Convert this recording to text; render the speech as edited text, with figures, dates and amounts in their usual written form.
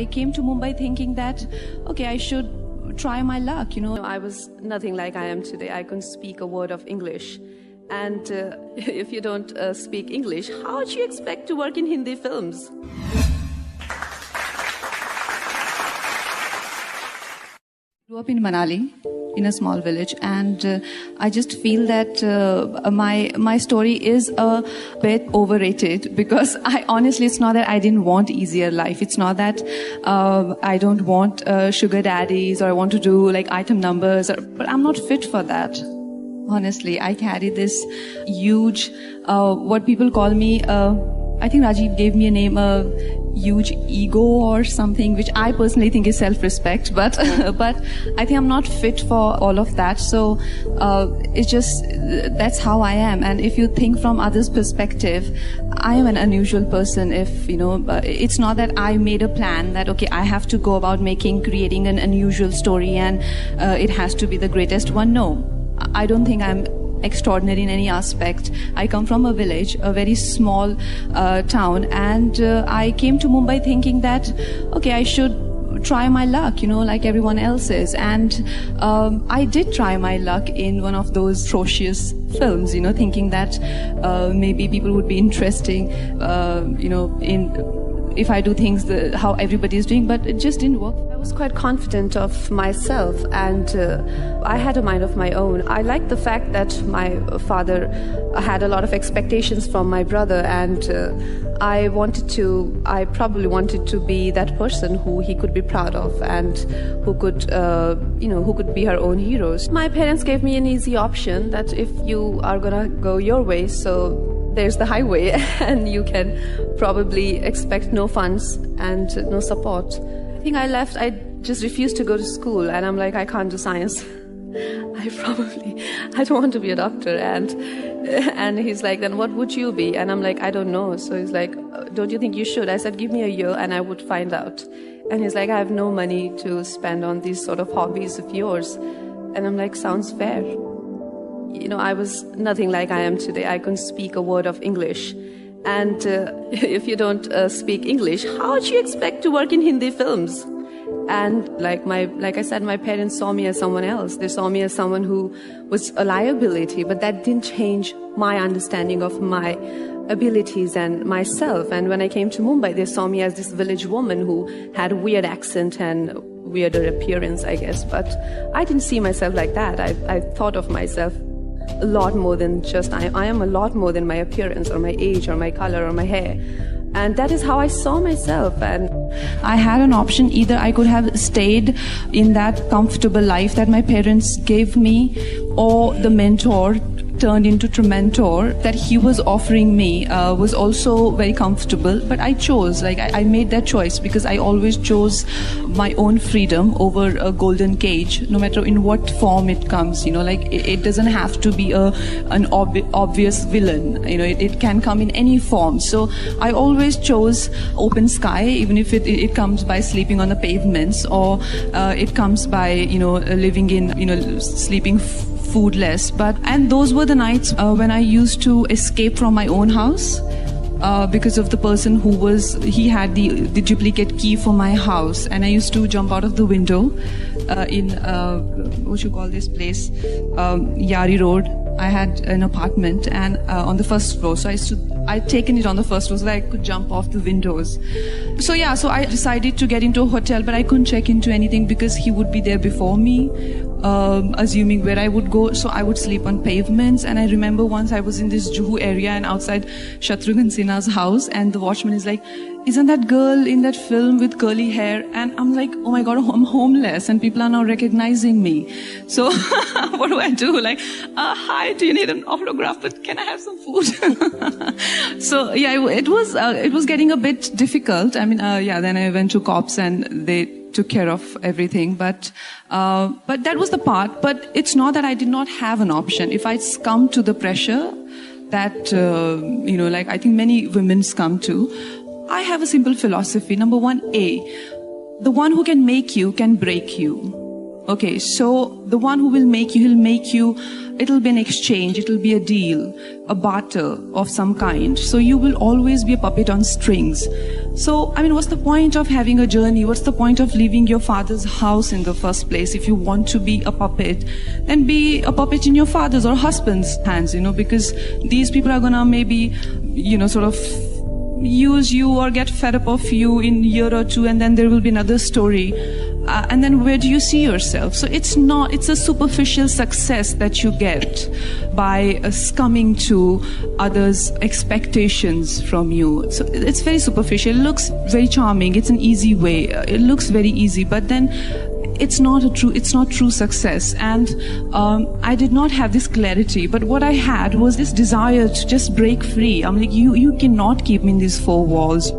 I came to Mumbai thinking that, okay, I should try my luck, I was nothing like I am today. I couldn't speak a word of English. And if you don't speak English, how do you expect to work in Hindi films? Grew up in Manali, in a small village, and I just feel that my story is a bit overrated, because honestly, it's not that I didn't want easier life. It's not that I don't want sugar daddies, or I want to do like item numbers, but I'm not fit for that. Honestly, I carry this huge, what people call me, I think Rajiv gave me a name, a huge ego or something, which I personally think is self-respect, but I think I'm not fit for all of that. So it's just, that's how I am. And if you think from others' perspective, I am an unusual person. If it's not that I made a plan that, okay, I have to go about creating an unusual story and it has to be the greatest one. No, I don't think I'm extraordinary in any aspect. I come from a village, a very small town, and I came to Mumbai thinking that, okay, I should try my luck, like everyone else is. And I did try my luck in one of those atrocious films, thinking that maybe people would be interesting, in if I do things how everybody is doing, but it just didn't work. I was quite confident of myself, and I had a mind of my own. I liked the fact that my father had a lot of expectations from my brother, and I probably wanted to be that person who he could be proud of, and who could be her own heroes. My parents gave me an easy option that if you are gonna go your way, so there's the highway, and you can probably expect no funds and no support. I think I just refused to go to school, and I'm like, I can't do science. I don't want to be a doctor. And he's like, then what would you be? And I'm like, I don't know. So he's like, don't you think you should? I said, give me a year and I would find out. And he's like, I have no money to spend on these sort of hobbies of yours. And I'm like, sounds fair. I was nothing like I am today. I couldn't speak a word of English. And if you don't speak English, how do you expect to work in Hindi films? And like I said, my parents saw me as someone else. They saw me as someone who was a liability, but that didn't change my understanding of my abilities and myself. And when I came to Mumbai, they saw me as this village woman who had a weird accent and weirder appearance, I guess. But I didn't see myself like that. I thought of myself a lot more than just, I am a lot more than my appearance or my age or my color or my hair. And that is how I saw myself. And I had an option. Either I could have stayed in that comfortable life that my parents gave me, or the mentor turned into Trementor that he was offering me was also very comfortable. But I chose, I made that choice because I always chose my own freedom over a golden cage, no matter in what form it comes. It doesn't have to be an obvious villain. It can come in any form. So I always chose open sky, even if it comes by sleeping on the pavements, or it comes by living in sleeping foodless. And those were the nights when I used to escape from my own house because of the person he had the duplicate key for my house, and I used to jump out of the window in what you call this place, Yari Road. I had an apartment and on the first floor, so I'd taken it on the first floor so that I could jump off the windows. So I decided to get into a hotel, but I couldn't check into anything because he would be there before me, assuming where I would go. So I would sleep on pavements. And I remember once I was in this Juhu area and outside Shatrughan Sinha's house, and the watchman is like, isn't that girl in that film with curly hair? And I'm like, oh my God, I'm homeless and people are now recognizing me. So what do I do? Hi, do you need an autograph? But can I have some food? So yeah, it was getting a bit difficult. I mean, then I went to cops and they took care of everything. But that was the part. But it's not that I did not have an option. If I succumbed to the pressure that, I think many women succumb to, I have a simple philosophy. Number one, the one who can make you can break you. Okay, so the one who will make you, he'll make you, it'll be an exchange, it'll be a deal, a barter of some kind. So you will always be a puppet on strings. So, I mean, what's the point of having a journey? What's the point of leaving your father's house in the first place? If you want to be a puppet, then be a puppet in your father's or husband's hands, because these people are gonna maybe, sort of use you or get fed up of you in a year or two, and then there will be another story. And then where do you see yourself? So it's a superficial success that you get by succumbing to others' expectations from you. So it's very superficial. It looks very charming. It's an easy way. It looks very easy, but then it's not true success. And I did not have this clarity, but what I had was this desire to just break free. I'm like, you cannot keep me in these four walls.